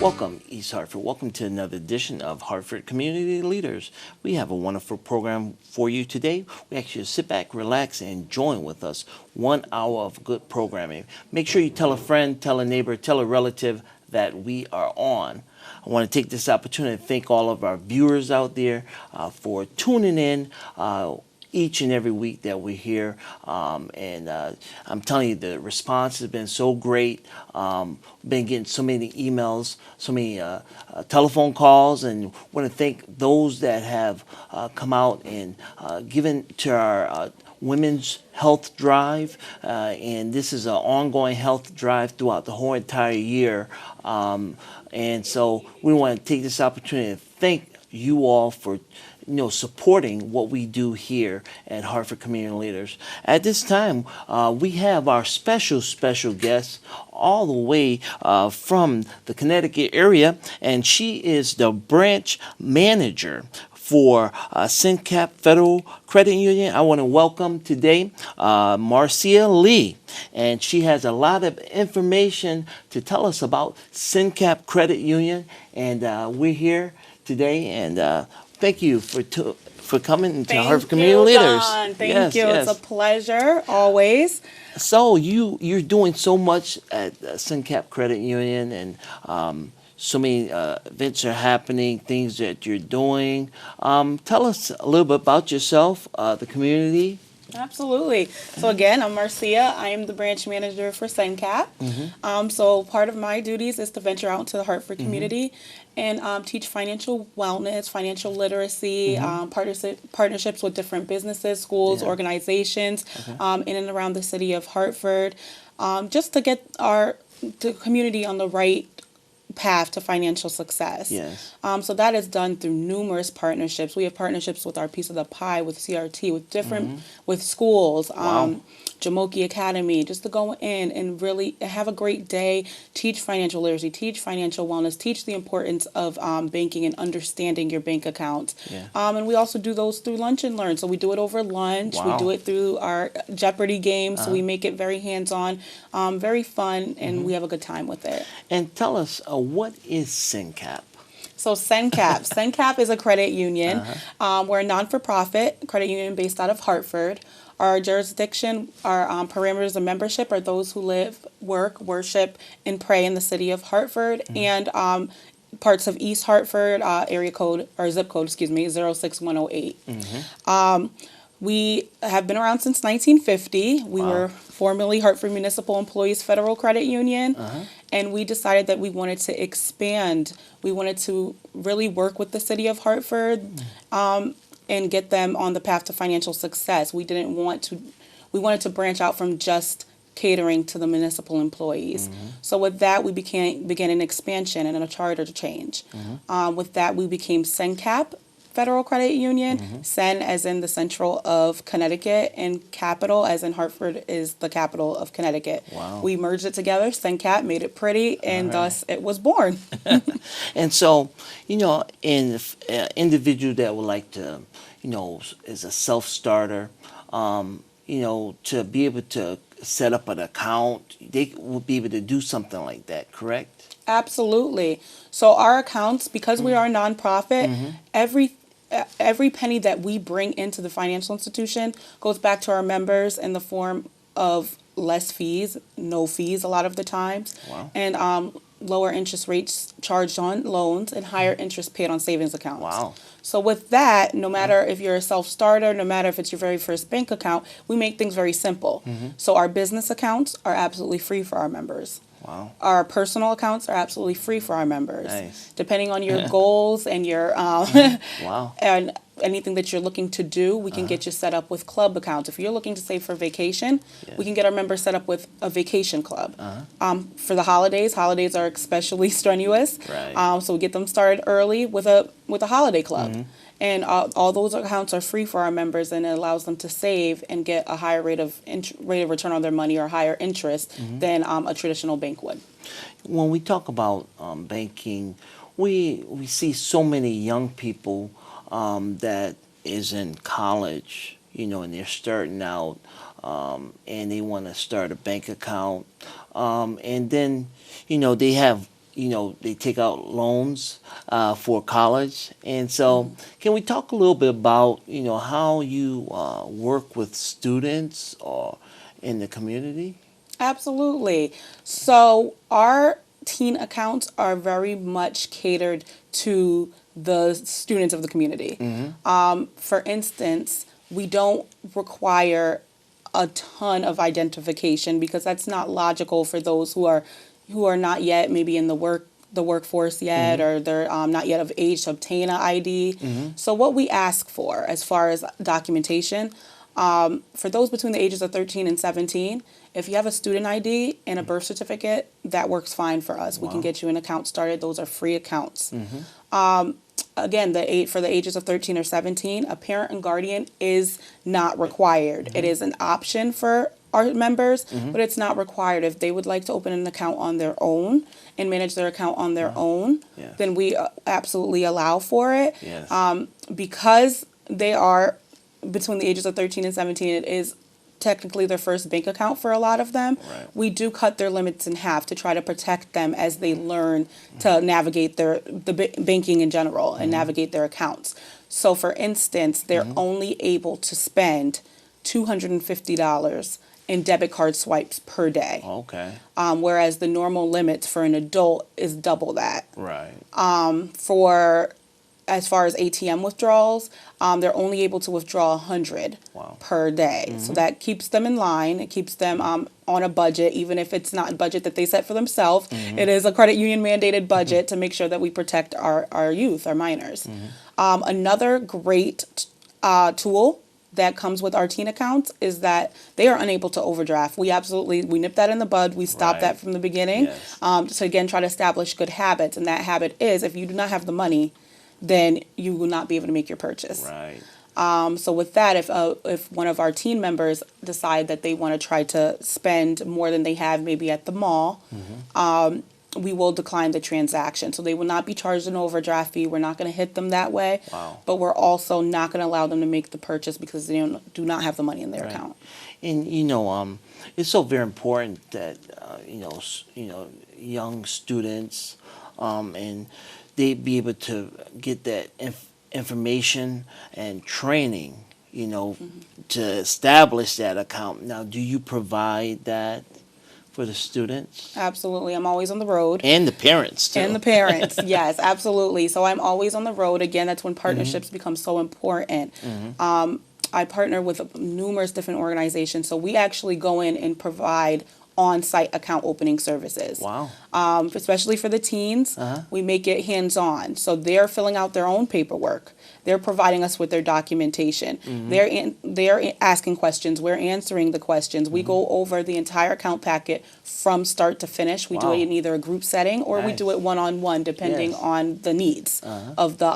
Welcome, East Hartford. Welcome to another edition of Hartford Community Leaders. We have a wonderful program for you today. We ask you to sit back, relax, and join with us. 1 hour of good programming. Make sure you tell a friend, tell a neighbor, tell a relative that we are on. I want to take this opportunity to thank all of our viewers out there for tuning in. Each and every week that we're here. I'm telling you, the response has been so great. Been getting so many emails, so many telephone calls, and want to thank those that have come out and given to our women's health drive. And this is an ongoing health drive throughout the whole entire year. And so we want to take this opportunity to thank you all for supporting what we do here at Hartford Community Leaders. At this time, we have our special guest all the way from the Connecticut area, and she is the branch manager for SynCap Federal Credit Union. I want to welcome today Marcia Lee, and she has a lot of information to tell us about SynCap Credit Union, and we're here today, and thank you for coming to Hartford Community Leaders. Thank you. Yes. It's a pleasure, always. So you're doing so much at SynCap Credit Union, and so many events are happening, things that you're doing. Tell us a little bit about yourself, the community. Absolutely. So again, I'm Marcia. I am the branch manager for SynCap. So part of my duties is to venture out into the Hartford community and teach financial wellness, financial literacy, partnerships with different businesses, schools, organizations in and around the city of Hartford, just to get the community on the right path to financial success. Yes. So that is done through numerous partnerships. We have partnerships with our Piece of the Pie, with CRT, with different, with schools, Jamoki Academy, just to go in and really have a great day, teach financial literacy, teach financial wellness, teach the importance of banking and understanding your bank account. Yeah. And we also do those through Lunch and Learn. So we do it over lunch. We do it through our Jeopardy game. So we make it very hands-on, very fun, and we have a good time with it. And tell us, what is SynCap? So SynCap is a credit union. We're a non-for-profit credit union based out of Hartford. Our jurisdiction, our parameters of membership are those who live, work, worship, and pray in the city of Hartford and parts of East Hartford, zip code, 06108. We have been around since 1950. We were formerly Hartford Municipal Employees Federal Credit Union, and we decided that we wanted to expand. We wanted to really work with the city of Hartford and get them on the path to financial success. We wanted to branch out from just catering to the municipal employees. So with that, we began an expansion and a charter change. With that, we became SynCap Federal Credit Union, Sen as in the central of Connecticut, and Capital as in Hartford is the capital of Connecticut. Wow. We merged it together, SynCap, made it pretty, and thus it was born. And so, in individual that would like to, is a self-starter, to be able to set up an account, they will be able to do something like that, correct? Absolutely. So our accounts, because we are a nonprofit, every penny that we bring into the financial institution goes back to our members in the form of less fees, no fees a lot of the times, and lower interest rates charged on loans and higher interest paid on savings accounts. Wow. So with that, no matter if you're a self-starter, no matter if it's your very first bank account, we make things very simple. So our business accounts are absolutely free for our members. Wow. Our personal accounts are absolutely free for our members. Nice. Depending on your goals and your and anything that you're looking to do, we can get you set up with club accounts. If you're looking to save for vacation, we can get our members set up with a vacation club. For the holidays are especially strenuous. Right. So we get them started early with a holiday club. And all those accounts are free for our members, and it allows them to save and get a higher rate of return on their money or higher interest than a traditional bank would. When we talk about banking, we see so many young people that is in college, and they're starting out, and they want to start a bank account, and then, they have they take out loans for college. And so, can we talk a little bit about, how you work with students or in the community? Absolutely. So our teen accounts are very much catered to the students of the community. For instance, we don't require a ton of identification because that's not logical for those who are not yet maybe in the workforce yet, or they're not yet of age to obtain an ID. So what we ask for as far as documentation, for those between the ages of 13 and 17, if you have a student ID and a birth certificate, that works fine for us. We can Wow. get you an account started. Those are free accounts. Again, for the ages of 13 or 17, a parent and guardian is not required. It is an option for our members, but it's not required. If they would like to open an account on their own and manage their account on their own, Yes. then we absolutely allow for it. Yes. Because they are between the ages of 13 and 17, it is technically their first bank account for a lot of them. Right. We do cut their limits in half to try to protect them as they learn to navigate banking in general and navigate their accounts. So for instance, they're only able to spend $250 in debit card swipes per day, Okay. whereas the normal limits for an adult is double that. Right. For as far as ATM withdrawals, they're only able to withdraw 100 Wow. per day. So that keeps them in line. It keeps them on a budget, even if it's not a budget that they set for themselves. It is a credit union mandated budget to make sure that we protect our youth, our minors. Another great tool that comes with our teen accounts is that they are unable to overdraft. We nip that in the bud. We stop Right. that from the beginning. Yes. So again, try to establish good habits. And that habit is, if you do not have the money, then you will not be able to make your purchase. Right. So with that, if one of our team members decide that they want to try to spend more than they have maybe at the mall, we will decline the transaction. So they will not be charged an overdraft fee. We're not going to hit them that way. Wow. But we're also not going to allow them to make the purchase because they do not have the money in their Right. account. And it's so very important that young students, and they be able to get that information and training, to establish that account. Now, do you provide that for the students Absolutely. I'm always on the road. and the parents too? And the parents, yes, absolutely. So I'm always on the road. Again, that's when partnerships become so important. I partner with numerous different organizations. So we actually go in and provide on-site account opening services. Wow. Especially for the teens, we make it hands-on. So they're filling out their own paperwork. They're providing us with their documentation. They're asking questions. We're answering the questions. We go over the entire account packet from start to finish. We do Wow. it in either a group setting or we Nice. do it one-on-one, depending Yes. on the needs of the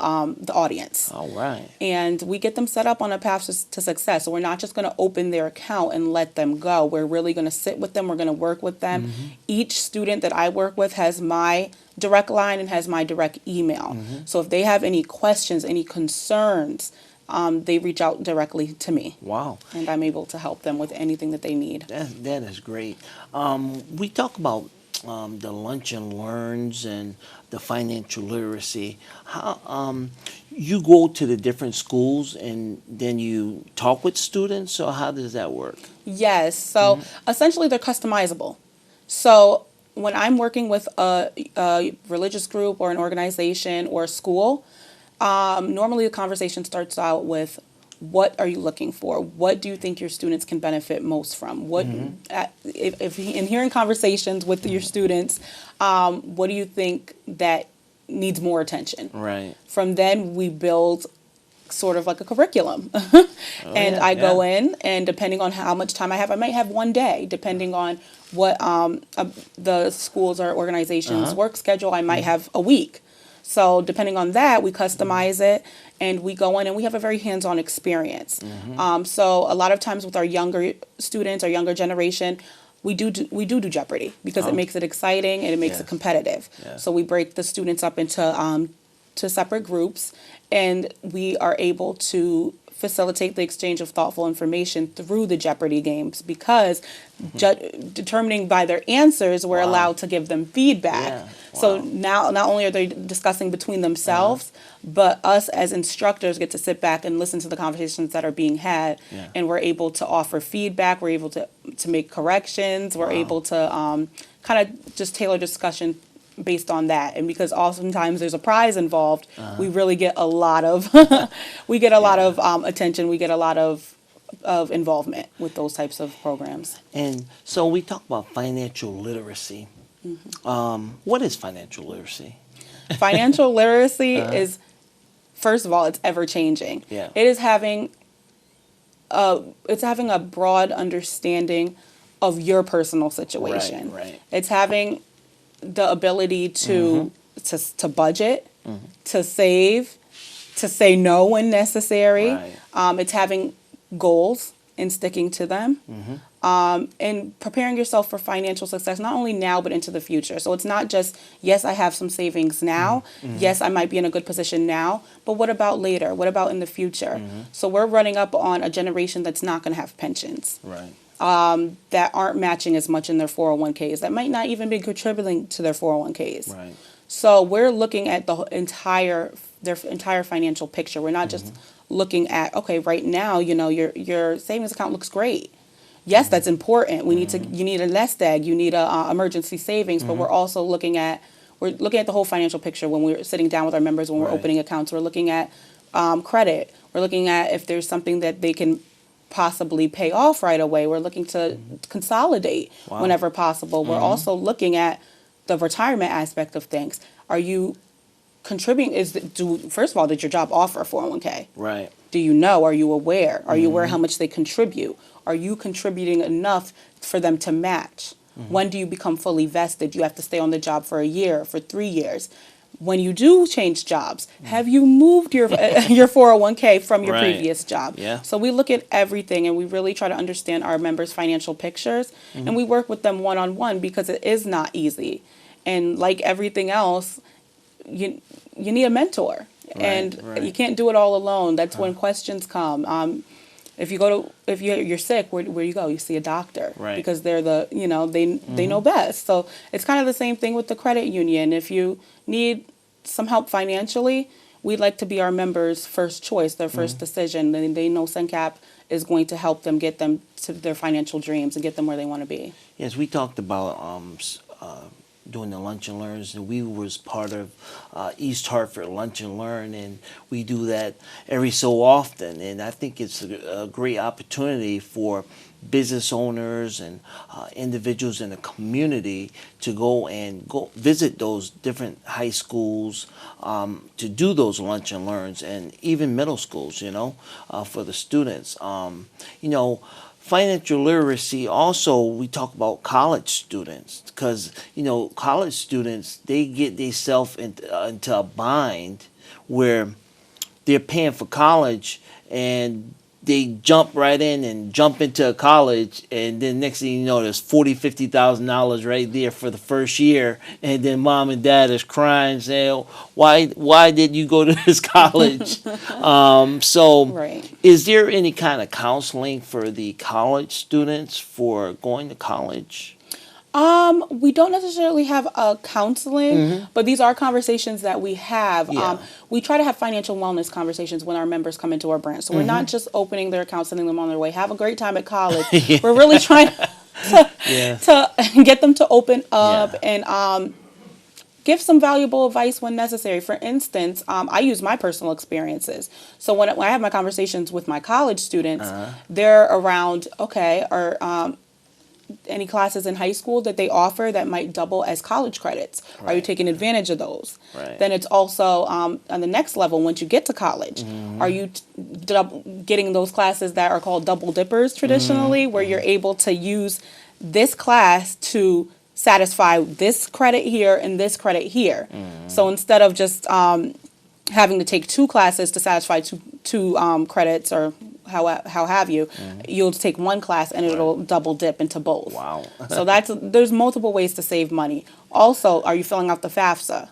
audience. All right. And we get them set up on a path to success. So we're not just going to open their account and let them go. We're really going to sit with them. We're going to work with them. Each student that I work with has my direct line and has my direct email. So if they have any questions, any concerns, they reach out directly to me. Wow. And I'm able to help them with anything that they need. That is great. We talk about the lunch and learns and the financial literacy. How you go to the different schools and then you talk with students, or how does that work? Yes. So essentially, they're customizable. So when I'm working with a religious group or an organization or a school, normally the conversation starts out with, what are you looking for? What do you think your students can benefit most from? What, if in hearing conversations with your students, what do you think that needs more attention? Right. From then, we build sort of like a curriculum. And yeah, I go yeah. in, and depending on how much time I have, I might have one day, depending on what the schools or organizations' work schedule, I might have a week. So depending on that, we customize it, and we go in and we have a very hands-on experience. So a lot of times with our younger students, our younger generation, we do Jeopardy because it makes it exciting and it makes it Yes. competitive. Yes. So we break the students up into to separate groups, and we are able to facilitate the exchange of thoughtful information through the Jeopardy games because determining by their answers, we're Wow. allowed to give them feedback. Yeah. So Wow. now, not only are they discussing between themselves, but us as instructors get to sit back and listen to the conversations that are being had, Yeah. and we're able to offer feedback. We're able to make corrections. We're Wow. able to kind of just tailor discussion based on that. And because oftentimes there's a prize involved, we really get a lot of we get a lot Yeah. of attention. We get a lot of involvement with those types of programs. And so we talk about financial literacy. What is financial literacy? Financial literacy is, first of all, it's ever changing. Yeah. It is having a broad understanding of your personal situation. Right. It's having the ability to budget, to save, to say no when necessary. Right. It's having goals and sticking to them. And preparing yourself for financial success, not only now, but into the future. So it's not just, yes, I have some savings now. Yes, I might be in a good position now. But what about later? What about in the future? So we're running up on a generation that's not going to have pensions, Right. that aren't matching as much in their 401ks, that might not even be contributing to their 401ks. Right. So we're looking at their entire financial picture. We're not just looking at, okay, right now, your savings account looks great. Yes, that's important. You need a nest egg, you need a emergency savings, but we're also looking at the whole financial picture when we're sitting down with our members, when we're Right. opening accounts. We're looking at credit. We're looking at if there's something that they can possibly pay off right away. We're looking to consolidate Wow. whenever possible. We're also looking at the retirement aspect of things. Are you contributing? First of all, did your job offer a 401k? Right. Do you know? Are you aware? Are you aware how much they contribute? Are you contributing enough for them to match? When do you become fully vested? You have to stay on the job for a year, for 3 years. When you do change jobs, have you moved your 401k from your Right. previous job? Yeah. So we look at everything and we really try to understand our members' financial pictures, and we work with them one-on-one because it is not easy. And like everything else, you need a mentor, and right. you can't do it all alone. That's when questions come. If you're sick, where you go? You see a doctor, Right. because they're they know best. So it's kind of the same thing with the credit union. If you need some help financially, we'd like to be our members' first choice, their first decision. They know SENCAP is going to help them get them to their financial dreams and get them where they want to be. Yes, we talked about doing the Lunch and Learns, and we was part of East Hartford Lunch and Learn, and we do that every so often. And I think it's a great opportunity for business owners and individuals in the community to go visit those different high schools, to do those Lunch and Learns, and even middle schools, for the students. Financial literacy, also, we talk about college students, because, college students, they get themselves into a bind where they're paying for college and they jump right in and jump into a college, and then next thing you know, there's $50,000 right there for the first year, and then mom and dad is crying, saying, "Why did you go to this college?" Right. Is there any kind of counseling for the college students for going to college? We don't necessarily have a counseling, but these are conversations that we have. Yeah. We try to have financial wellness conversations when our members come into our branch. So we're not just opening their accounts, sending them on their way. Have a great time at college. Yeah. We're really trying to get them to open up Yeah. and give some valuable advice when necessary. For instance, I use my personal experiences. So when I have my conversations with my college students, they're around, are any classes in high school that they offer that might double as college credits? Are you Right. taking advantage of those? Right. Then it's also on the next level, once you get to college, are you getting those classes that are called double dippers traditionally, where you're able to use this class to satisfy this credit here and this credit here? So instead of just having to take 2 classes to satisfy two credits, or how have you, you'll take 1 class and it'll double dip into both. Wow. So there's multiple ways to save money. Also, are you filling out the FAFSA?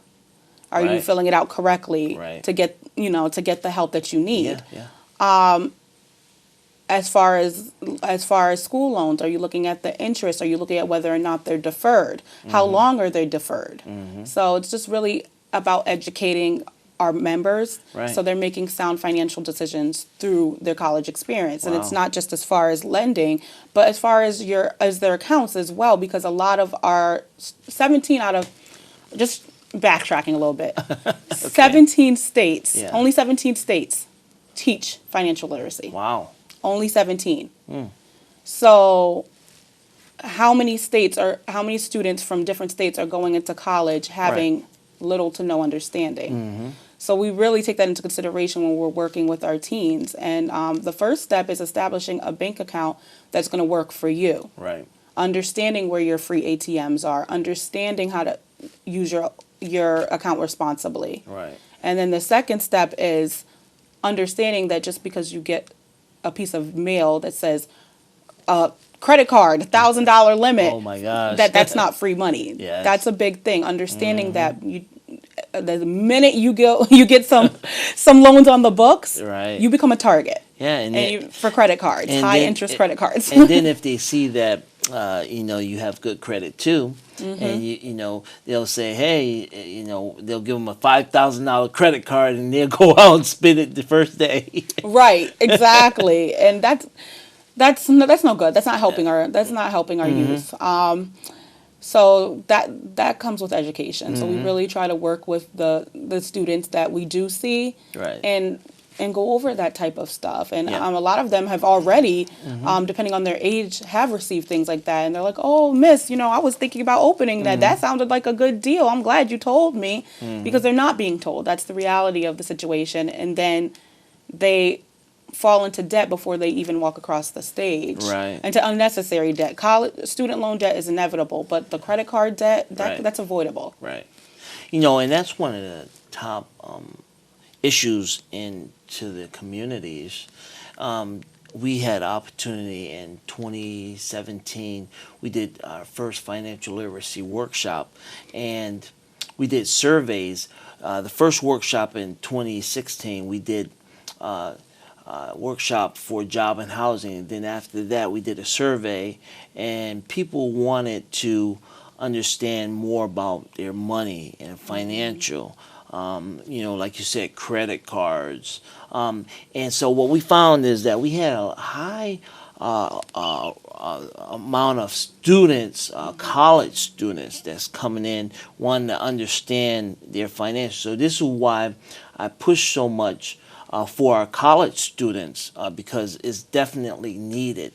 Are you Right. filling it out correctly Right. to get the help that you need? Yeah. As far as school loans, are you looking at the interest? Are you looking at whether or not they're deferred? How long are they deferred? So it's just really about educating our members Right. so they're making sound financial decisions through their college experience. And it's Wow. not just as far as lending, but as far as their accounts as well, because a lot of our 17 out of, just backtracking a little bit, 17 states, Yeah. only 17 states teach financial literacy. Wow. Only 17. So how many students from different states are going into college having little to no understanding? So we really take that into consideration when we're working with our teens. And the first step is establishing a bank account that's going to work for you. Right. Understanding where your free ATMs are, understanding how to use your account responsibly. Right. And then the second step is understanding that just because you get a piece of mail that says credit card, $1,000 limit, Oh my gosh. that's not free money. Yes. That's a big thing. Understanding that the minute you get some loans on the books, Right. you become a target. Yeah, For credit cards, and high then- interest credit cards. and then if they see that you have good credit too, and they'll say, hey, they'll give them a $5,000 credit card, and they'll go out and spend it the first day. Right, exactly, and that's no good. That's not helping our youth. So that comes with education. So we really try to work with the students that we do see, Right. and go over that type of stuff. And Yeah. a lot of them have already, depending on their age, have received things like that. And they're like, oh, miss, I was thinking about opening that. That sounded like a good deal. I'm glad you told me. Because they're not being told. That's the reality of the situation. And then they fall into debt before they even walk across the stage. Right. Into unnecessary debt. College student loan debt is inevitable, but the credit card debt, Right. that's avoidable. Right. And that's one of the top issues into the communities. We had opportunity in 2017. We did our first financial literacy workshop, and we did surveys. The first workshop in 2016, we did workshop for job and housing. Then after that, we did a survey, and people wanted to understand more about their money and financial. Like you said, credit cards. And so what we found is that we had a high amount of students, college students, that's coming in wanting to understand their financials. So this is why I push so much for our college students, because it's definitely needed,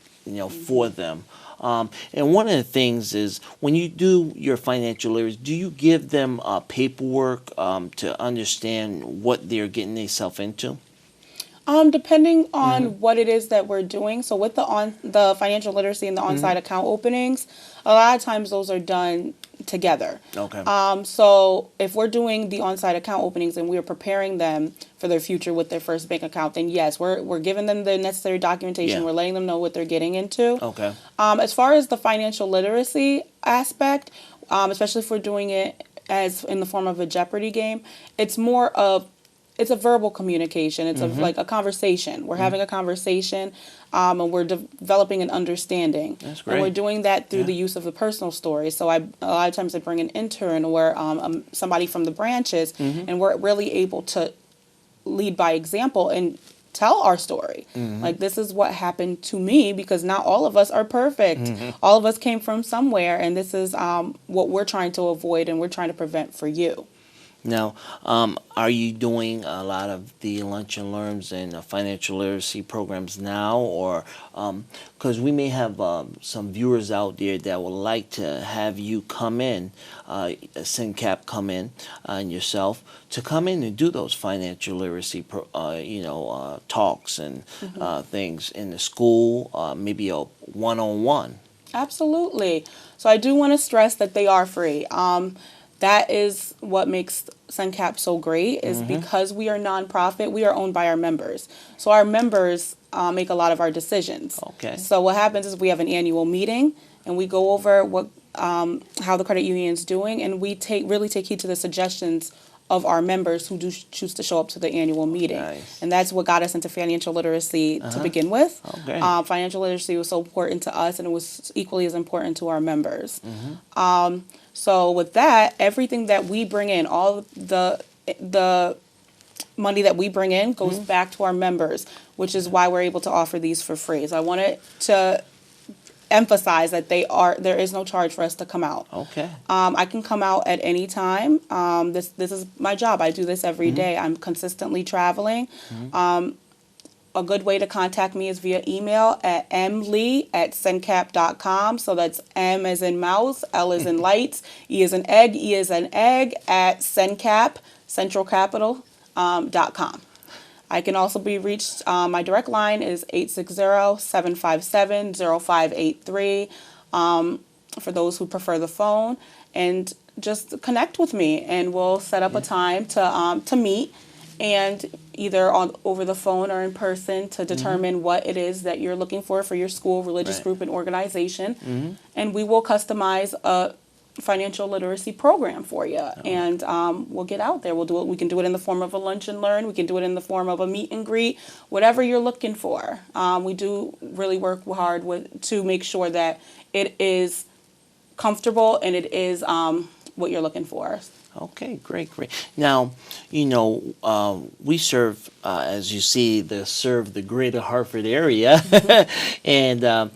for them. And one of the things is when you do your financial literacy, do you give them paperwork to understand what they're getting themselves into? Depending on what it is that we're doing. So with the financial literacy and the on-site account openings, a lot of times those are done together. Okay. So if we're doing the on-site account openings and we're preparing them for their future with their first bank account, then yes, we're giving them the necessary documentation. Yeah. We're letting them know what they're getting into. Okay. As far as the financial literacy aspect, especially if we're doing it as in the form of a Jeopardy game, it's a verbal communication. It's like a conversation. We're having a conversation, and we're developing an understanding. That's great. And we're doing that through the use of the personal story. So a lot of times I bring an intern or somebody from the branches, and we're really able to lead by example and tell our story. Like, this is what happened to me, because not all of us are perfect. All of us came from somewhere, and this is what we're trying to avoid and we're trying to prevent for you. Now, are you doing a lot of the lunch and learns and financial literacy programs now, or because we may have some viewers out there that would like to have you come in, SynCap come in, and yourself to come in and do those financial literacy, talks and things in the school, maybe a one-on-one. Absolutely. So I do want to stress that they are free. That is what makes SunCap so great, is because we are nonprofit, we are owned by our members. So our members make a lot of our decisions. Okay. So what happens is we have an annual meeting, and we go over how the credit union is doing, and we really take heed to the suggestions of our members who do choose to show up to the annual meeting. Nice. And that's what got us into financial literacy to begin with. Okay. Financial literacy was so important to us, and it was equally as important to our members. So with that, everything that we bring in, all the money that we bring in goes back to our members, which is why we're able to offer these for free. So I wanted to emphasize that there is no charge for us to come out. Okay. I can come out at any time. This is my job. I do this every day. I'm consistently traveling. A good way to contact me is via email at mlee@cencap.com. So that's M as in mouse, L as in lights, E as in egg, E as in egg at cencap, centralcapital.com. I can also be reached, my direct line is 860-757-0583 for those who prefer the phone. And just connect with me, and we'll set up a time to meet, and either over the phone or in person to determine what it is that you're looking for your school, religious group, and organization. And we will customize a financial literacy program for you, and we'll get out there. We'll do it. We can do it in the form of a lunch and learn. We can do it in the form of a meet and greet, whatever you're looking for. We do really work hard to make sure that it is comfortable and it is what you're looking for. Okay, great. Now, we serve, as you see, serve the greater Hartford area, and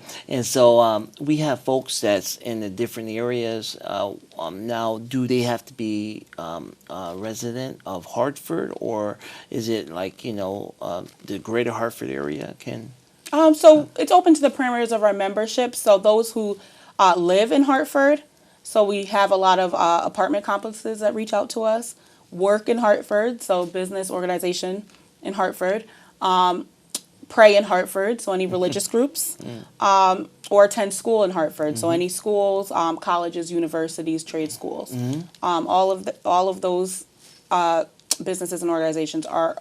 so we have folks that's in the different areas. Now, do they have to be a resident of Hartford, or is it like the greater Hartford area can? So it's open to the parameters of our membership. So those who live in Hartford. So we have a lot of apartment complexes that reach out to us, work in Hartford, so business organization in Hartford, pray in Hartford, so any religious groups, or attend school in Hartford, so any schools, colleges, universities, trade schools. All of those businesses and organizations are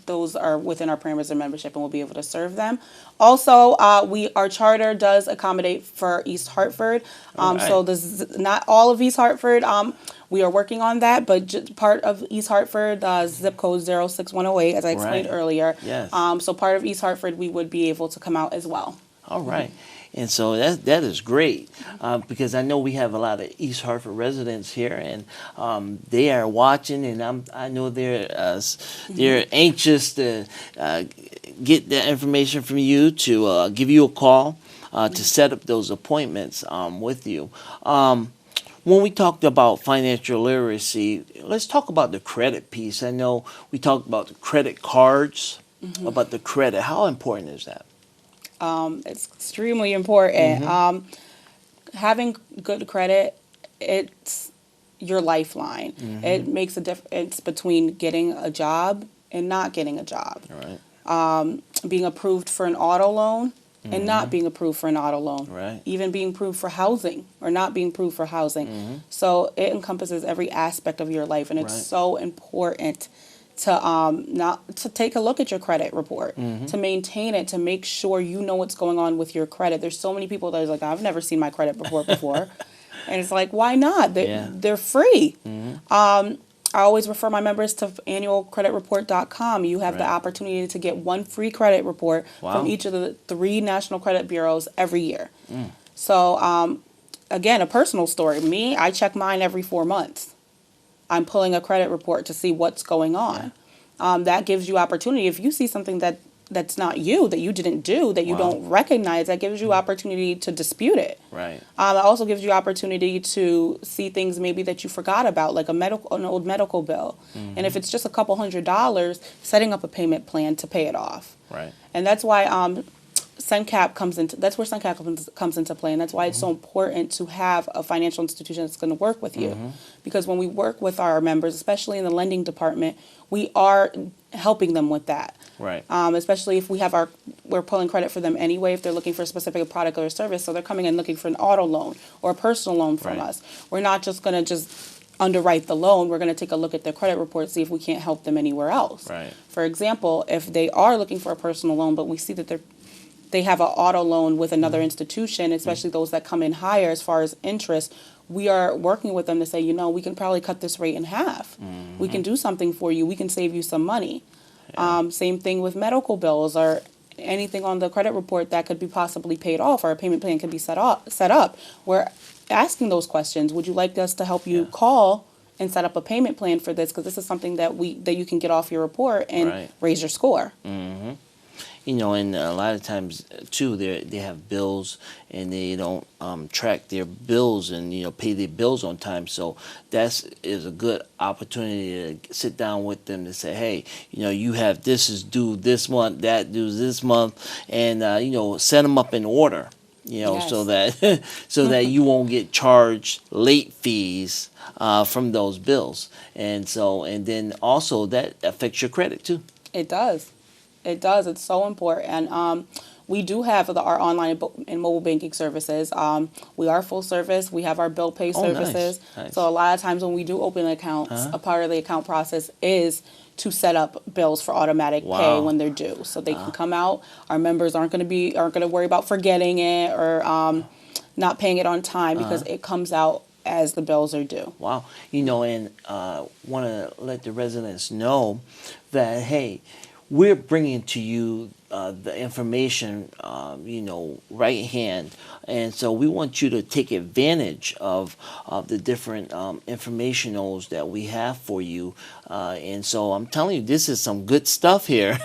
within our parameters of membership, and we'll be able to serve them. Also, our charter does accommodate for East Hartford. So not all of East Hartford. We are working on that, but just part of East Hartford, zip code 06108, as I explained earlier. Yes. So part of East Hartford, we would be able to come out as well. All right. And so that is great, because I know we have a lot of East Hartford residents here, and they are watching, and I know they're anxious to get that information from you, to give you a call, to set up those appointments with you. When we talked about financial literacy, let's talk about the credit piece. I know we talked about the credit cards, about the credit. How important is that? It's extremely important. Having good credit, it's your lifeline. It makes a difference between getting a job and not getting a job. Right. Being approved for an auto loan and not being approved for an auto loan. Right. Even being approved for housing or not being approved for housing. So it encompasses every aspect of your life, and it's so important to take a look at your credit report, to maintain it, to make sure you know what's going on with your credit. There's so many people that are like, I've never seen my credit report before. And it's like, why not? They're free. I always refer my members to annualcreditreport.com. You have the opportunity to get one free credit report from each of the 3 national credit bureaus every year. So, again, a personal story. Me, I check mine every 4 months. I'm pulling a credit report to see what's going on. That gives you opportunity. If you see something that's not you, that you didn't do, that you don't recognize, that gives you opportunity to dispute it. Right. It also gives you opportunity to see things maybe that you forgot about, like an old medical bill. And if it's just a couple $100s, setting up a payment plan to pay it off. Right. And that's why CENCAP comes into play, and that's why it's so important to have a financial institution that's going to work with you. Because when we work with our members, especially in the lending department, we are helping them with that. Right. Especially if we're pulling credit for them anyway, if they're looking for a specific product or service. So they're coming in looking for an auto loan or a personal loan from us. We're not just going to underwrite the loan. We're going to take a look at their credit report, see if we can't help them anywhere else. Right. For example, if they are looking for a personal loan, but we see that they have an auto loan with another institution, especially those that come in higher as far as interest, we are working with them to say, we can probably cut this rate in half. We can do something for you. We can save you some money. Yeah. Same thing with medical bills or anything on the credit report that could be possibly paid off, or a payment plan can be set up. We're asking those questions. Would you like us to help you Yeah. call and set up a payment plan for this? Because this is something that you can get off your report and Right. raise your score. And a lot of times too, they have bills and they don't track their bills and pay their bills on time. So that's is a good opportunity to sit down with them to say, hey, you have this is due this month, that due this month, and set them up in order. So Yes. that so that you won't get charged late fees from those bills, and then also that affects your credit too. It does. It does. It's so important. And we do have our online and mobile banking services. We are full service. We have our bill pay Oh, nice, services. nice. So a lot of times when we do open accounts, a part of the account process is to set up bills for automatic pay Wow. when they're due. So they can come out. Our members aren't going to worry about forgetting it or not paying it on time because it comes out as the bills are due. Wow. And want to let the residents know that, hey, we're bringing to you the information, right hand. And so we want you to take advantage of the different informationals that we have for you. And so I'm telling you, this is some good stuff here.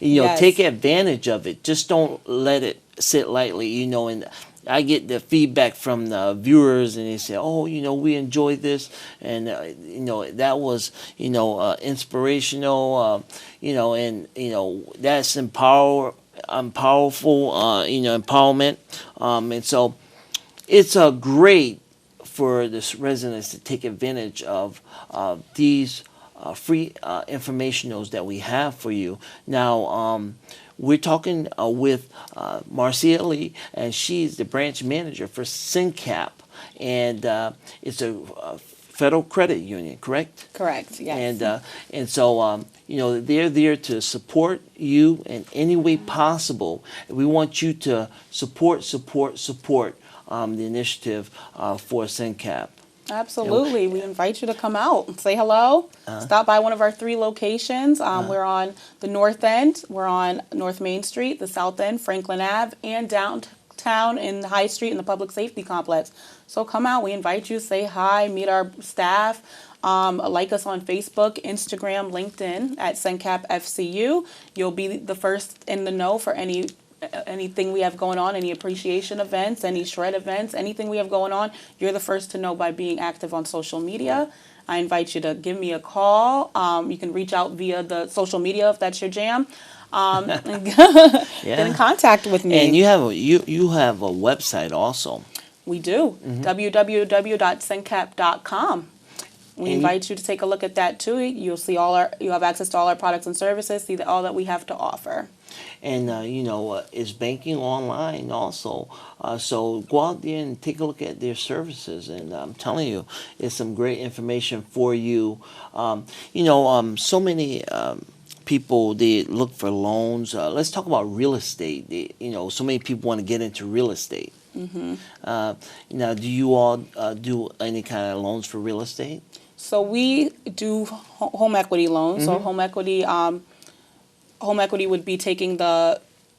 Yes. Take advantage of it. Just don't let it sit lightly, and I get the feedback from the viewers, and they say, "Oh, we enjoyed this, and that was inspirational, and that's powerful, empowerment, and so it's a great for the residents to take advantage of these free informationals that we have for you now." We're talking with Marcia Lee, and she's the branch manager for SynCap, and it's a federal credit union, correct? Correct. Yes. And so they're there to support you in any way possible. We want you to support the initiative for SynCap. Absolutely. We invite you to come out and say hello. Stop by one of our 3 locations. We're on the north end. We're on North Main Street, the south end, Franklin Ave, and downtown in the High Street in the Public Safety Complex. So come out. We invite you. Say hi. Meet our staff. Like us on Facebook, Instagram, LinkedIn at SynCap FCU. You'll be the first in the know for anything we have going on, any appreciation events, any shred events, anything we have going on. You're the first to know by being active on social media. I invite you to give me a call. You can reach out via the social media if that's your jam. And get in contact with me. And you have a website also. We do. www.syncap.com. We invite you to take a look at that too. You'll see you have access to all our products and services, see all that we have to offer. And is banking online also. So go out there and take a look at their services. And I'm telling you, it's some great information for you. So many people, they look for loans. Let's talk about real estate. So many people want to get into real estate. Now, do you all do any kind of loans for real estate? So we do home equity loans. So home equity would be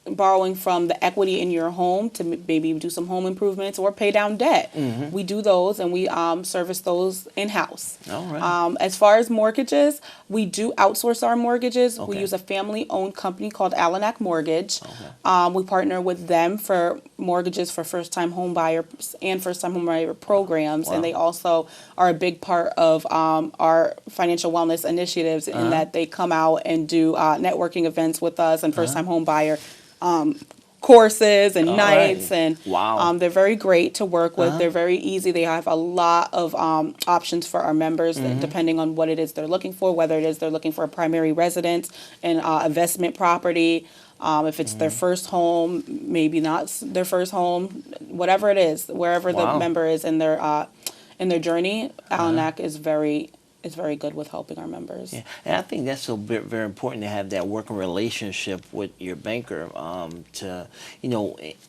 borrowing from the equity in your home to maybe do some home improvements or pay down debt. We do those, and we service those in-house. All right. As far as mortgages, we do outsource our mortgages. We Okay. use a family-owned company called Allenack Mortgage. Okay. We partner with them for mortgages for first-time home buyers and first-time home buyer programs, Wow. and they also are a big part of our financial wellness initiatives in that they come out and do networking events with us and first-time home buyer courses and All nights, right. and Wow. they're very great to work with. They're very easy. They have a lot of options for our members depending on what it is they're looking for, whether it is they're looking for a primary residence and investment property, if it's their first home, maybe not their first home, whatever it is, wherever Wow. the member is in their journey, Allenack is very is very good with helping our members. Yeah, and I think that's so very important to have that working relationship with your banker, to,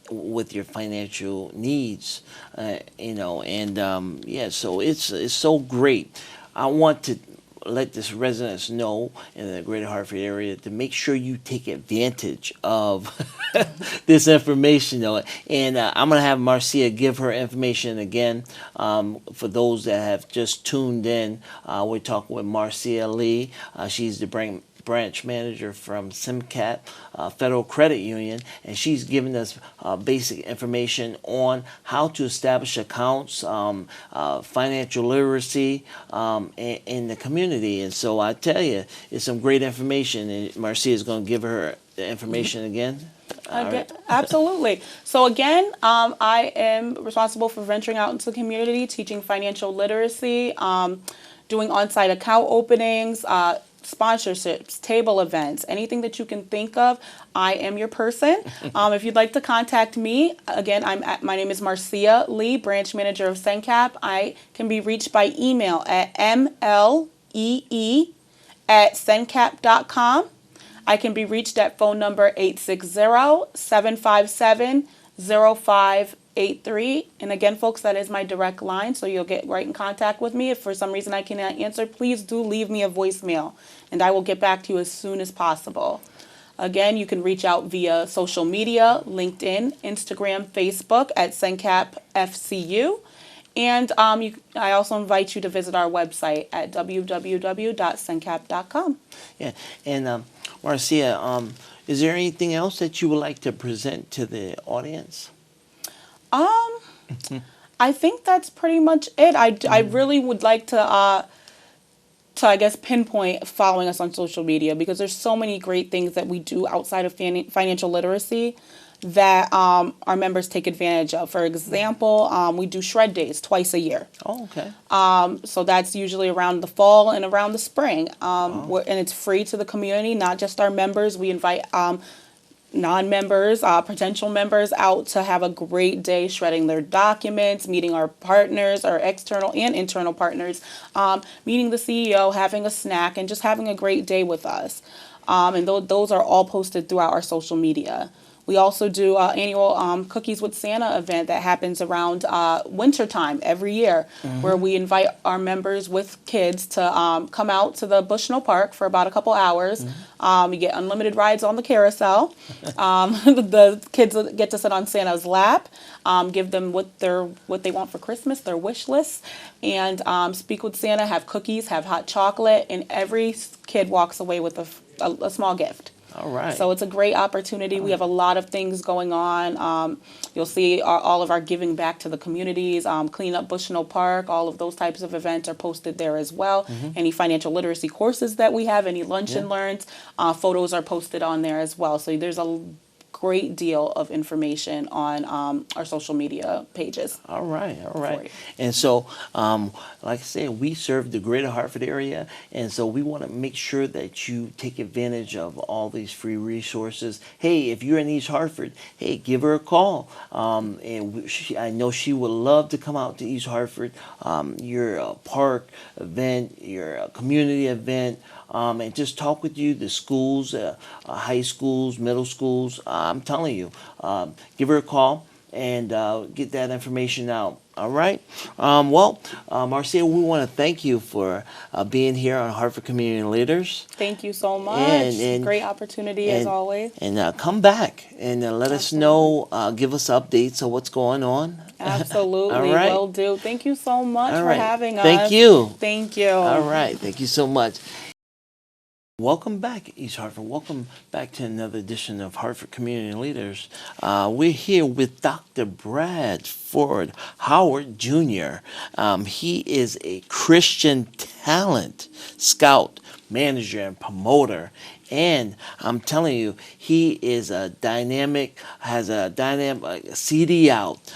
with your financial needs, and yeah, so it's so great. I want to let this residents know in the Greater Hartford area to make sure you take advantage of this information, though. And I'm going to have Marcia give her information again. For those that have just tuned in, we're talking with Marcia Lee. She's the branch manager from SimCap Federal Credit Union, and she's giving us basic information on how to establish accounts, financial literacy in the community. And so I tell you, it's some great information, and Marcia is going to give her the information again. Absolutely. So again, I am responsible for venturing out into the community, teaching financial literacy, doing on-site account openings, sponsorships, table events, anything that you can think of. I am your person. If you'd like to contact me, again, my name is Marcia Lee, branch manager of SenCap. I can be reached by email at mlee@sencap.com. I can be reached at phone number 860-757-0583. And again, folks, that is my direct line, so you'll get right in contact with me. If for some reason I cannot answer, please do leave me a voicemail, and I will get back to you as soon as possible. Again, you can reach out via social media, LinkedIn, Instagram, Facebook at SenCap FCU. And I also invite you to visit our website at www.sencap.com. Yeah, and Marcia, is there anything else that you would like to present to the audience? I think that's pretty much it. I really would like to I guess pinpoint following us on social media, because there's so many great things that we do outside of financial literacy that our members take advantage of. For example, we do shred days twice a year. Oh, okay. So that's usually around the fall and around the spring. And it's free to the community, not just our members. We invite non-members, potential members out to have a great day shredding their documents, meeting our partners, our external and internal partners, meeting the CEO, having a snack, and just having a great day with us. And those are all posted throughout our social media. We also do annual Cookies with Santa event that happens around wintertime every year, where we invite our members with kids to come out to the Bushnell Park for about a couple hours. You get unlimited rides on the carousel. The kids get to sit on Santa's lap, give them what they want for Christmas, their wish list, and speak with Santa, have cookies, have hot chocolate, and every kid walks away with a small gift. All right. So it's a great opportunity. We have a lot of things going on. You'll see all of our giving back to the communities, clean up Bushnell Park, all of those types of events are posted there as well. Any financial literacy courses that we have, any lunch and learns, photos are posted on there as well. So there's a great deal of information on our social media pages. All right. And so, like I said, we serve the Greater Hartford area, and so we want to make sure that you take advantage of all these free resources. Hey, if you're in East Hartford, hey, give her a call. And I know she would love to come out to East Hartford. Your park event, your community event, and just talk with you, the schools, high schools, middle schools. I'm telling you, give her a call and get that information out. All right. Marcia, we want to thank you for being here on Hartford Community Leaders. Thank you so much. And great opportunity as always. And come back and let us know, give us updates of what's going on. Absolutely. All right. Will do. Thank you so much for having us. Thank you. Thank you. All right. Thank you so much. Welcome back, East Hartford. Welcome back to another edition of Hartford Community Leaders. We're here with Dr. Bradford Howard Jr. He is a Christian talent scout, manager, and promoter. And I'm telling you, he is has a dynamic CD out.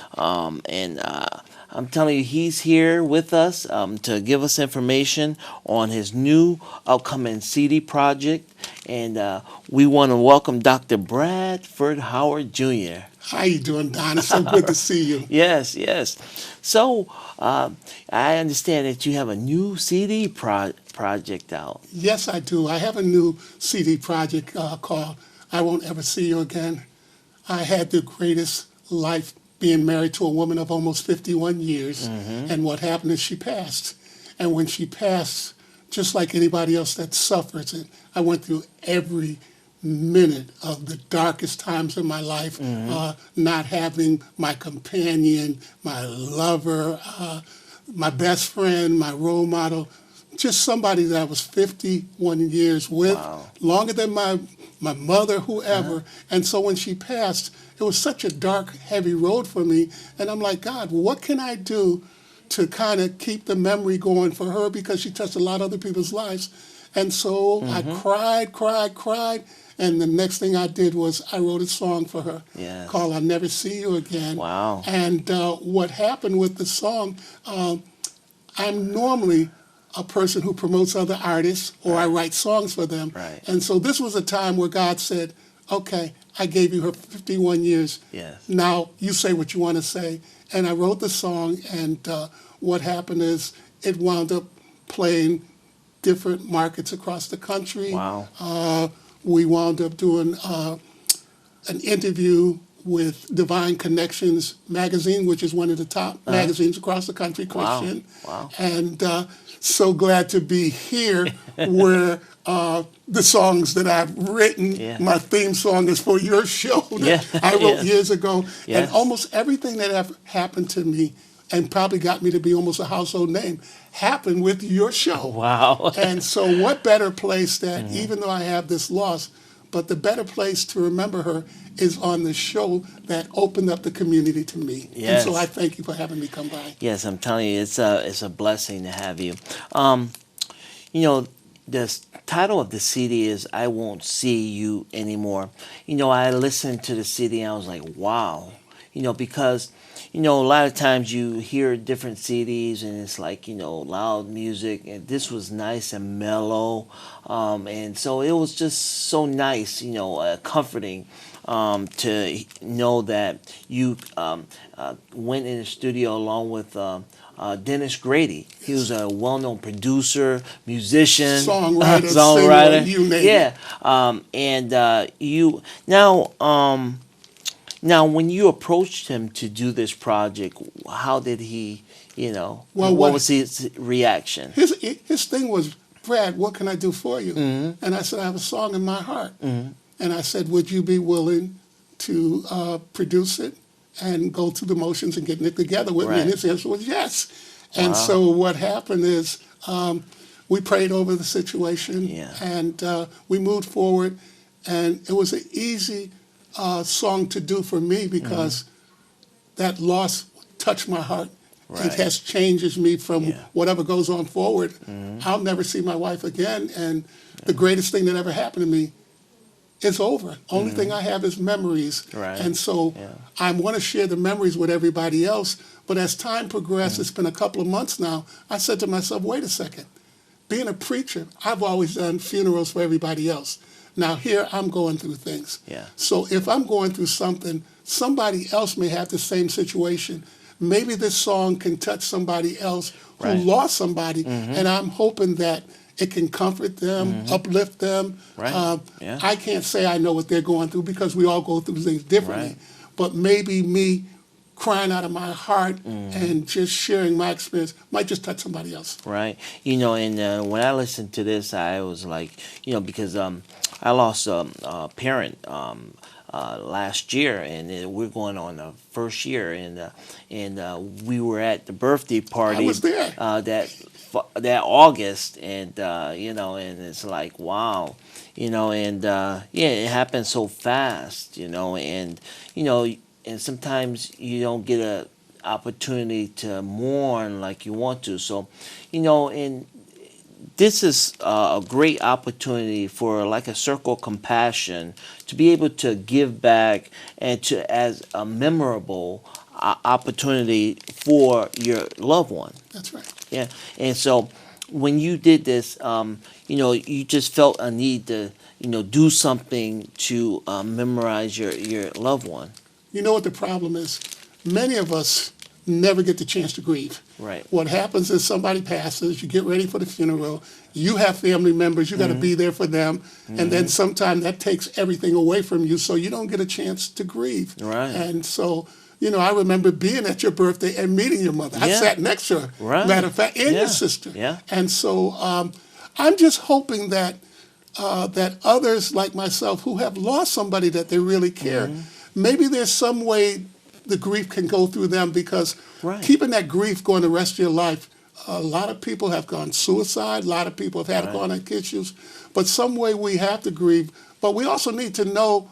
I'm telling you, he's here with us to give us information on his new upcoming CD project. And we want to welcome Dr. Bradford Howard Jr. How you doing, Don? It's so good to see you. Yes, yes. So, I understand that you have a new CD project out. Yes, I do. I have a new CD project called I Won't Ever See You Again. I had the greatest life being married to a woman of almost 51 years. And what happened is she passed. And when she passed, just like anybody else that suffers it, I went through every minute of the darkest times of my life, not having my companion, my lover, my best friend, my role model, just somebody that I was 51 years with, Wow. longer than my mother, whoever. And so when she passed, it was such a dark, heavy road for me. And I'm like, God, what can I do to kind of keep the memory going for her because she touched a lot of other people's lives. And so I cried, cried, cried. And the next thing I did was I wrote a song for her Yes. called I'll Never See You Again. Wow. And what happened with the song, I'm normally a person who promotes other artists or I write songs for them. Right. And so this was a time where God said, okay, I gave you her 51 years. Yes. Now you say what you want to say. And I wrote the song, and what happened is it wound up playing different markets across the country. Wow. We wound up doing an interview with Divine Connections magazine, which is one of the top magazines across the country, Wow. Christian. Wow. And so glad to be here where the songs that I've written, Yeah. my theme song is for your show that Yeah. I wrote Yeah. years ago. Yes. And almost everything that ever happened to me and probably got me to be almost a household name happened with your show. Wow. And so what better place that, even though I have this loss, but the better place to remember her is on the show that opened up the community to me. Yes. And so I thank you for having me come by. Yes, I'm telling you, it's a blessing to have you. Um, you know, title of the CD is "I Won't See You Anymore." You know, I listened to the CD and I was like, wow. You know, because a lot of times you hear different CDs and it's like loud music, and this was nice and mellow, and so it was just so nice, comforting. To know that you went in the studio along with Dennis Grady. He was a well-known producer, musician, Songwriter, songwriter. singer, you name it. Yeah, and you now. Now, when you approached him to do this project, how did he? Well, what what- was his reaction? His thing was, Brad, what can I do for you? And I said, I have a song in my heart. And I said, would you be willing to produce it and go through the motions and getting it together with me? And Right. his answer was yes. And so what happened is we prayed over the situation Yeah. and we moved forward. And it was an easy song to do for me because that loss touched my heart. Right. It has changes me from Yeah. whatever goes on forward. I'll never see my wife again. And the greatest thing that ever happened to me is over. Only thing I have is memories. Right. And so Yeah. I want to share the memories with everybody else. But as time progressed, it's been a couple of months now, I said to myself, wait a second. Being a preacher, I've always done funerals for everybody else. Now here I'm going through things. Yeah. So if I'm going through something, somebody else may have the same situation. Maybe this song can touch somebody else who Right. lost somebody, and I'm hoping that it can comfort them, uplift them. Right. Yeah. I can't say I know what they're going through because we all go through things differently. Right. But maybe me crying out of my heart and just sharing my experience might just touch somebody else. Right. And when I listened to this, I was like, because I lost a parent last year, and we're going on the first year, and we were at the birthday party. I was there. That August, and and it's like wow, and yeah, it happened so fast, and sometimes you don't get a opportunity to mourn like you want to. So, and this is a great opportunity for like a circle of compassion to be able to give back and to as a memorable opportunity for your loved one. That's right. Yeah, and so when you did this, you just felt a need to, do something to memorize your loved one. You know what the problem is? Many of us never get the chance to grieve. Right. What happens is somebody passes, you get ready for the funeral, you have family members, you got to be there for them, and then sometimes that takes everything away from you, so you don't get a chance to grieve. Right. And so, I remember being at your birthday and meeting your mother. I Yeah. sat next to her, Right. matter of fact, and Yeah. your sister. Yeah. And so I'm just hoping that that others like myself who have lost somebody that they really care, maybe there's some way the grief can go through them, because Right. keeping that grief going the rest of your life, a lot of people have gone suicide, a lot of people have had chronic issues, but some way we have to grieve. But we also need to know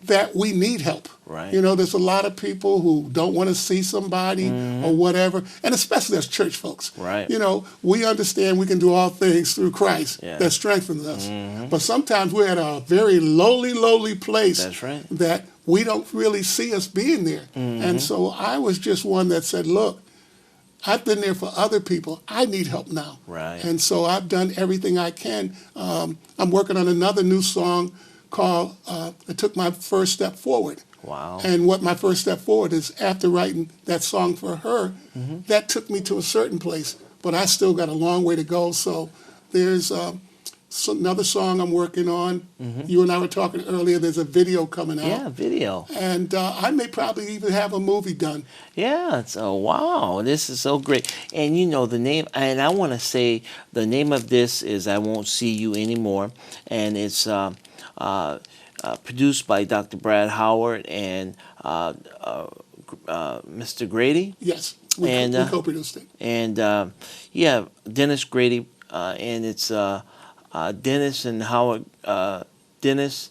that we need help. Right. There's a lot of people who don't want to see somebody or whatever, and especially as church folks. Right. We understand we can do all things through Christ Yeah. that strengthens us. But sometimes we're at a very lowly place. That's right. That we don't really see us being there. And so I was just one that said, look, I've been there for other people. I need help now. Right. And so I've done everything I can. I'm working on another new song called I Took My First Step Forward. Wow. And what my first step forward is, after writing that song for her, that took me to a certain place. But I still got a long way to go. So there's another song I'm working on. You and I were talking earlier. There's a video coming out. Yeah, video. And I may probably even have a movie done. Yeah, so wow, this is so great. And the name, and I want to say the name of this is I Won't See You Anymore. And it's produced by Dr. Brad Howard and Mr. Grady. Yes, we co-produced it. And Dennis Grady, and it's Dennis and Howard, Dennis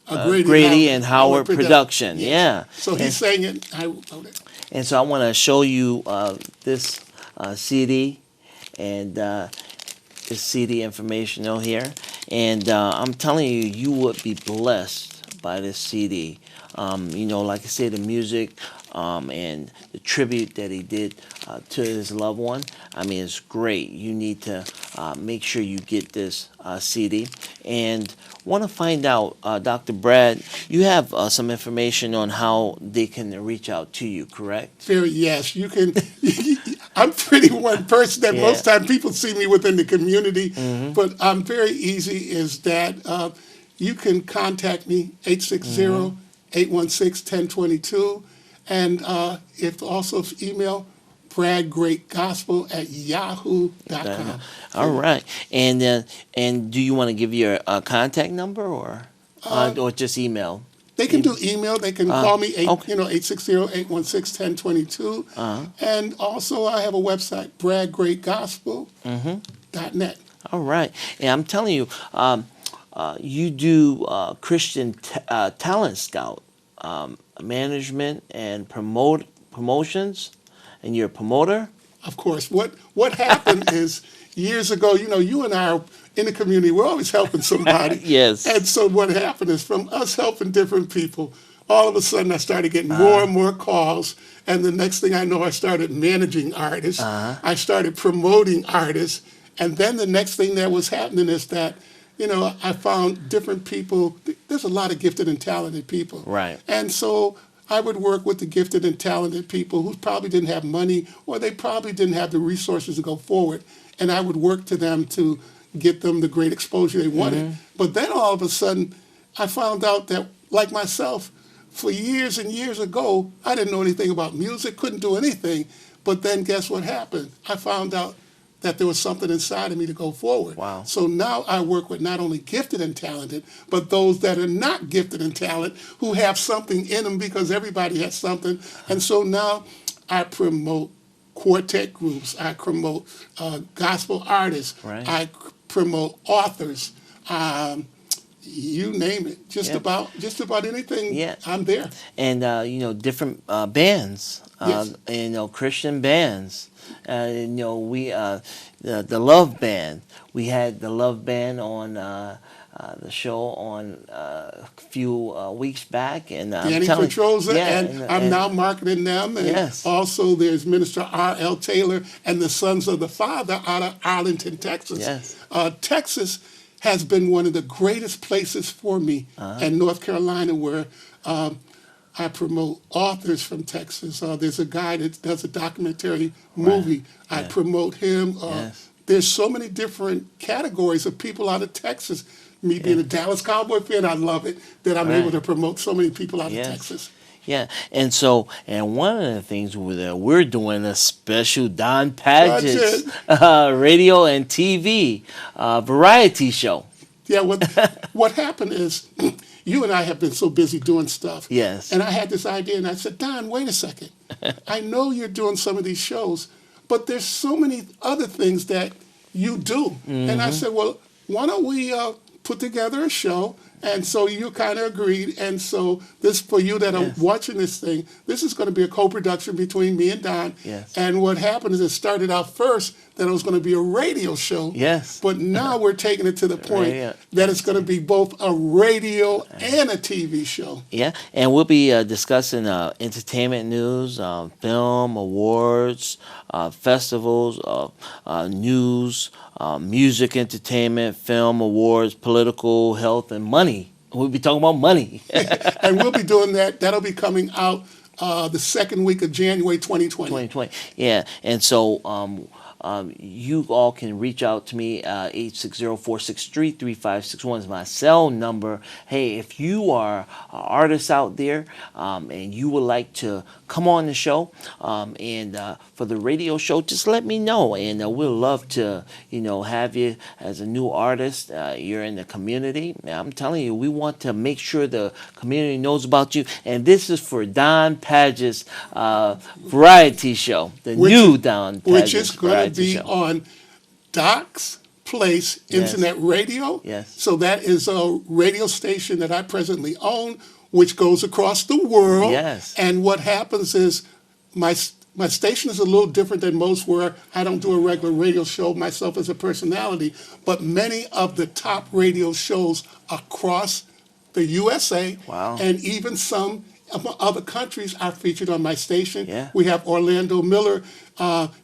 Grady and Howard production. Yes. Yeah. So he sang it. I wrote it. And so I want to show you this CD and this CD informational here. And I'm telling you, you would be blessed by this CD. Like I said, the music and the tribute that he did to his loved one, I mean, it's great. You need to make sure you get this CD. And want to find out, Dr. Brad, you have some information on how they can reach out to you, correct? Yes, you can. I'm pretty one person that most time people see me within the community, but I'm very easy. Is that you can contact me 860-816-1022, and if also email bradgreatgospel@yahoo.com. All right. And do you want to give your contact number or just email? They can do email. They can call me, 860-816-1022. And also I have a website, bradgreatgospel.net. All right. And I'm telling you, you do Christian talent scout, management and promotions, and you're a promoter? Of course. What happened is, years ago, you and I are in the community, we're always helping somebody. Yes. And so what happened is, from us helping different people, all of a sudden I started getting more and more calls. And the next thing I know, I started managing artists. I started promoting artists. And then the next thing that was happening is that, I found different people. There's a lot of gifted and talented people. Right. And so I would work with the gifted and talented people who probably didn't have money, or they probably didn't have the resources to go forward. And I would work to them to get them the great exposure they wanted. But then all of a sudden, I found out that, like myself, for years and years ago, I didn't know anything about music, couldn't do anything. But then guess what happened? I found out that there was something inside of me to go forward. Wow. So now I work with not only gifted and talented, but those that are not gifted and talented who have something in them, because everybody has something. And so now I promote quartet groups. I promote gospel artists. Right. I promote authors. You name it. Just about anything. Yeah. I'm there. And different bands. Yes. Christian bands. We the Love Band. We had the Love Band on the show on a few weeks back, and Danny Petroza, and I'm now marketing them. And yes. Also, there's Minister R.L. Taylor and the Sons of the Father out of Arlington, Texas. Yes. Texas has been one of the greatest places for me, and North Carolina, where I promote authors from Texas. There's a guy that does a documentary movie. I promote him. There's so many different categories of people out of Texas. Me being a Dallas Cowboy fan, I love it that I'm able to promote so many people out of Texas. Yeah, and so, and one of the things we're doing a special Don Padgett's radio and TV variety show. Yeah, what happened is you and I have been so busy doing stuff. Yes. And I had this idea, and I said, Don, wait a second. I know you're doing some of these shows, but there's so many other things that you do. And I said, well, why don't we put together a show? And so you kind of agreed. And so this, for you that are watching this thing, this is going to be a co-production between me and Don. Yes. And what happened is it started out first that it was going to be a radio show. Yes. But now we're taking it to the point that it's going to be both a radio and a TV show. Yeah, and we'll be discussing entertainment news, film, awards, festivals, news, music, entertainment, film, awards, political, health, and money. We'll be talking about money. And we'll be doing that. That'll be coming out the second week of January 2020. 2020. Yeah, and so you all can reach out to me. 860-463-3561 is my cell number. Hey, if you are an artist out there and you would like to come on the show and for the radio show, just let me know, and we'll love to have you as a new artist. You're in the community. I'm telling you, we want to make sure the community knows about you. And this is for Don Padgett's variety show, new Don Padgett's which is going to be show. on Doc's Place Internet Radio. Yes. So that is a radio station that I presently own, which goes across the world. Yes. And what happens is my station is a little different than most, where I don't do a regular radio show myself as a personality, but many of the top radio shows across the USA and even some other countries are featured on my station. Yeah. We have Orlando Miller,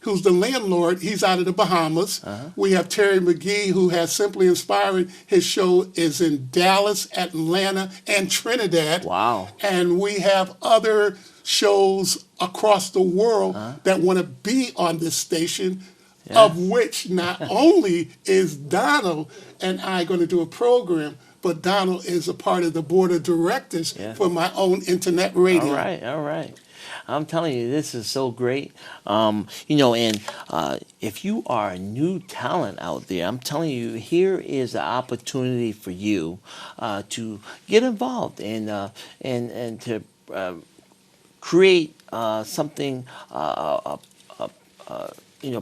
who's the landlord. He's out of the Bahamas. We have Terry McGee, who has Simply Inspiring. His show is in Dallas, Atlanta, and Trinidad. Wow. And we have other shows across the world that want to be on this station, of which not only is Donald and I going to do a program, but Donald is a part of the board of directors for my own internet radio. All right. I'm telling you, this is so great. If you are a new talent out there, I'm telling you, here is an opportunity for you to get involved and to create something,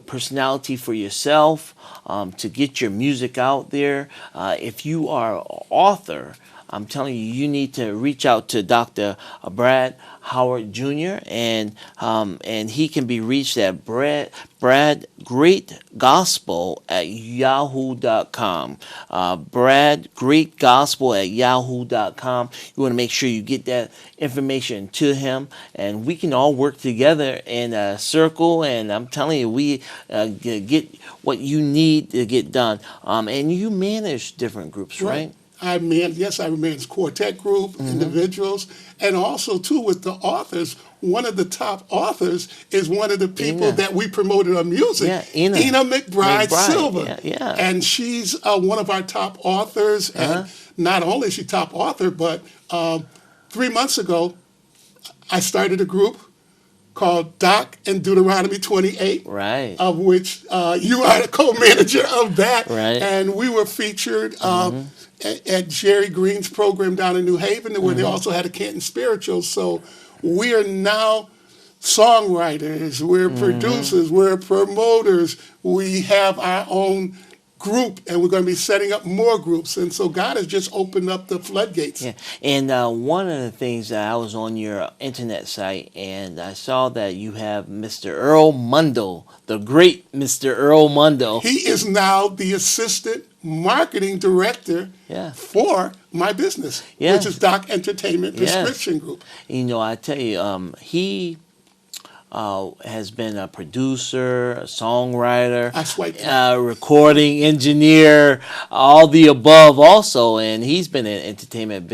personality for yourself, to get your music out there. If you are an author, I'm telling you, you need to reach out to Dr. Brad Howard Jr. and he can be reached at bradgreatgospel@yahoo.com. bradgreatgospel@yahoo.com. You want to make sure you get that information to him, and we can all work together in a circle. And I'm telling you, we get what you need to get done. And you manage different groups, right? I manage quartet group, individuals, and also, too, with the authors. One of the top authors is one of the people that we promoted on music, Ina McBride Silva. And she's one of our top authors. And not only is she top author, but 3 months ago, I started a group called Doc and Deuteronomy 28, of which you are the co-manager of that. And we were featured at Jerry Green's program down in New Haven, where they also had a Canton Spiritual. So we are now songwriters, we're producers, we're promoters, we have our own group, and we're going to be setting up more groups. And so God has just opened up the floodgates. Yeah, and one of the things that I was on your internet site, and I saw that you have Mr. Earl Mundo, the great Mr. Earl Mundo. He is now the assistant marketing director for my business, which is Doc Entertainment Prescription Group. I tell you, he has been a producer, a songwriter, I swiped recording engineer, all the above also, and he's been in entertainment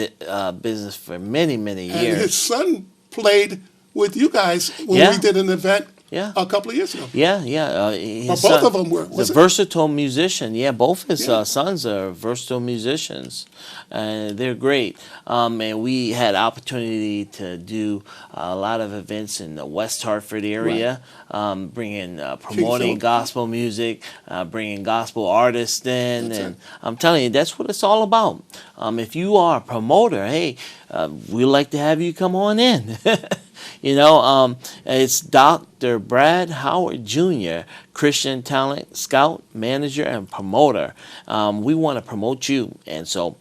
business for many, many and his years. son played with you guys when Yeah. we did an event Yeah. a couple of years ago. Yeah, yeah. Or His both son, of them were. the Was it? versatile musician. Yeah, both his Yeah. sons are versatile musicians, and they're great. And we had opportunity to do a lot of events in the West Hartford area, bringing promoting Philip. gospel music, bringing gospel artists in, That's and it. I'm telling you, that's what it's all about. If you are a promoter, hey, we'd like to have you come on in. It's Dr. Brad Howard Jr., Christian talent scout, manager, and promoter. We want to promote you, and so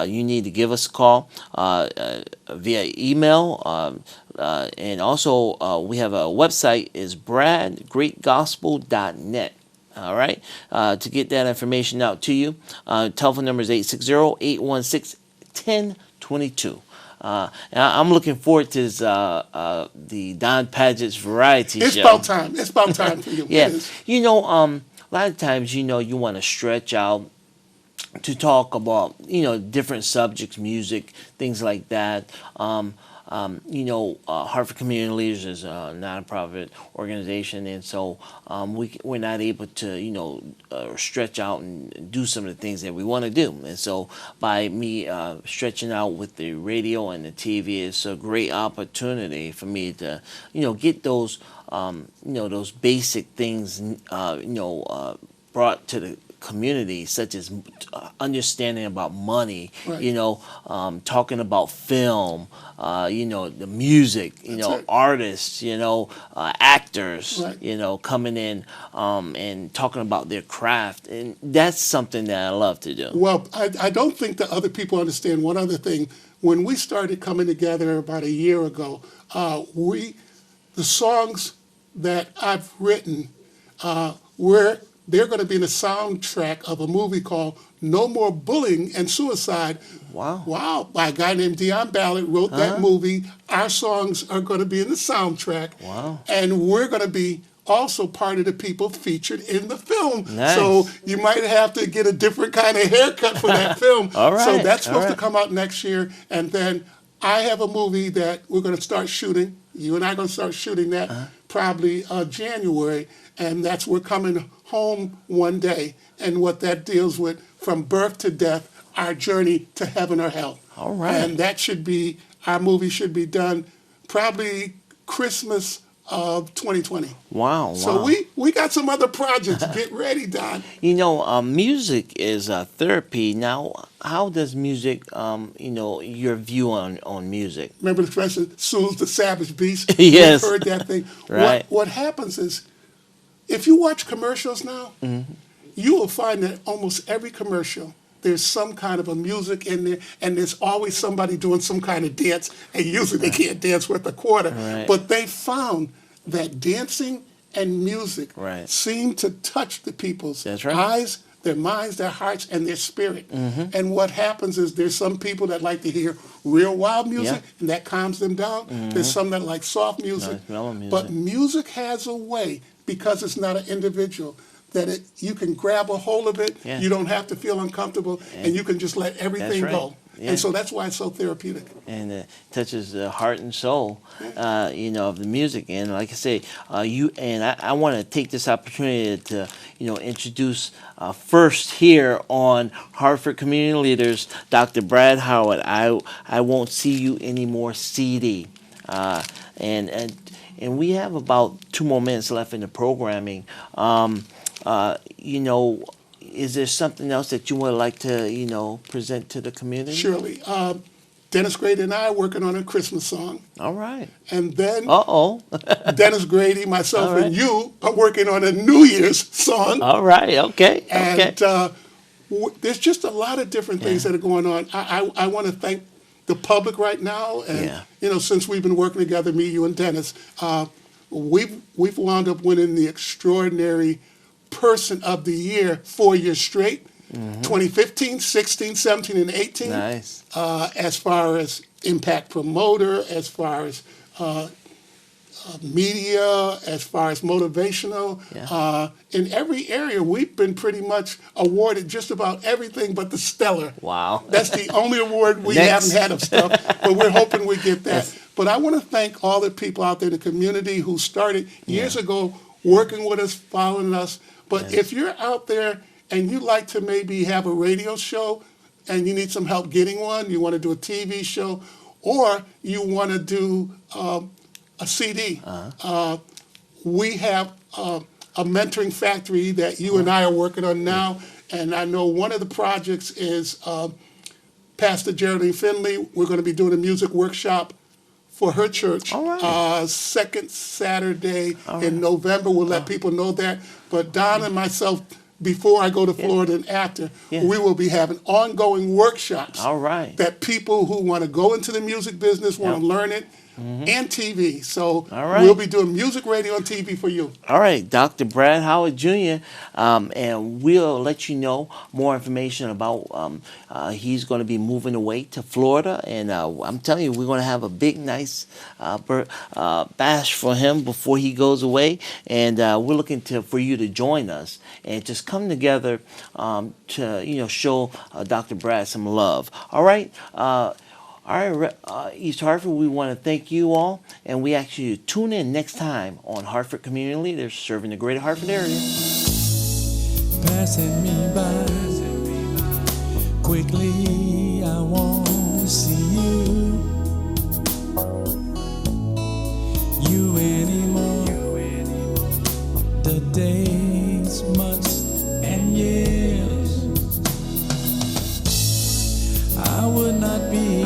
you need to give us a call via email. And also, we have a website, is bradgreatgospel.net. All right, to get that information out to you, telephone number is 860-816-1022. And I'm looking forward to this, the Don Paget's variety It's show. about time. It's about time for you. Yeah, It is. a lot of times, you want to stretch out to talk about, different subjects, music, things like that. Hartford Community Leaders is a nonprofit organization, and so we're not able to, stretch out and do some of the things that we want to do. And so by me stretching out with the radio and the TV, it's a great opportunity for me to, get those, those basic things, brought to the community, such as understanding about money, Right. Talking about film, the music, That's it. artists, actors, Right. coming in and talking about their craft. And that's something that I love to do. Well, I don't think that other people understand one other thing. When we started coming together about a year ago, the songs that I've written they're going to be in the soundtrack of a movie called No More Bullying and Suicide. Wow. Wow, by a guy named Dion Ballard wrote that movie. Our songs are going to be in the soundtrack. Wow. And we're going to be also part of the people featured in the film. Nice. So you might have to get a different kind of haircut for that film. All right, So that's supposed all to right. come out next year. And then I have a movie that we're going to start shooting. You and I are going to start shooting that probably January. And we're coming home one day. And what that deals with, from birth to death, our journey to heaven or hell. All right. And our movie should be done probably Christmas of 2020. Wow. So we got some other projects. Get ready, Don. Music is therapy. Now, how does music, your view on music? Remember the expression, soothes the savage beast? Yes. You've heard that thing. Right. What happens is, if you watch commercials now, you will find that almost every commercial, there's some kind of a music in there, and there's always somebody doing some kind of dance, and usually they can't dance worth a quarter. Right. But they found that dancing and music Right. seem to touch the people's That's right. eyes, their minds, their hearts, and their spirit. And what happens is there's some people that like to hear real wild music, Yeah. and that calms them down. There's some that like soft music. Nice mellow music. But music has a way, because it's not an individual, that you can grab a hold of it. Yeah. You don't have to feel uncomfortable, and you can just let everything right. go. Yeah. And so that's why it's so therapeutic. And it touches the heart and soul, of the music. And like I say, I want to take this opportunity to, introduce first here on Hartford Community Leaders, Dr. Brad Howard. I Won't See You Anymore CD, and we have about 2 more minutes left in the programming. Is there something else that you would like to, present to the community? Surely. Dennis Grady and I are working on a Christmas song. All right. And then Uh-oh. Dennis Grady, myself, All right. and you are working on a New Year's song. All right. Okay. And Okay. there's just a lot of different things that are going on. I want to thank the public right now. And, since we've been working together, me, you, and Dennis, we've wound up winning the Extraordinary Person of the Year 4 years straight. 2015, 16, 17, and 18. Nice. As far as Impact Promoter, as far as media, as far as motivational. Yeah. In every area, we've been pretty much awarded just about everything but the stellar. Wow. That's the only award we Next. haven't had of stuff, but we're hoping we get that. But I want to thank all the people out there in the community who started years ago working with us, following us. But if you're out there and you like to maybe have a radio show and you need some help getting one, you want to do a TV show, or you want to do a CD, we have a mentoring factory that you and I are working on now. And I know one of the projects is Pastor Geraldine Finley. We're going to be doing a music workshop for her church. All right. Second Saturday in November. We'll let people know that. But Don and myself, before I go to Florida and after, we will be having ongoing workshops. All right. That people who want to go into the music business, want to learn it, and TV. So All right. we'll be doing music, radio, and TV for you. All right, Dr. Brad Howard Jr., and we'll let you know more information about he's going to be moving away to Florida, and I'm telling you, we're going to have a big, nice bash for him before he goes away, and we're looking for you to join us and just come together to show Dr. Brad some love. All right. All right, East Hartford, we want to thank you all, and we ask you to tune in next time on Hartford Community Leaders, serving the greater Hartford area. Passing me by quickly, I want to see you anymore. The days, months, and years, I would not be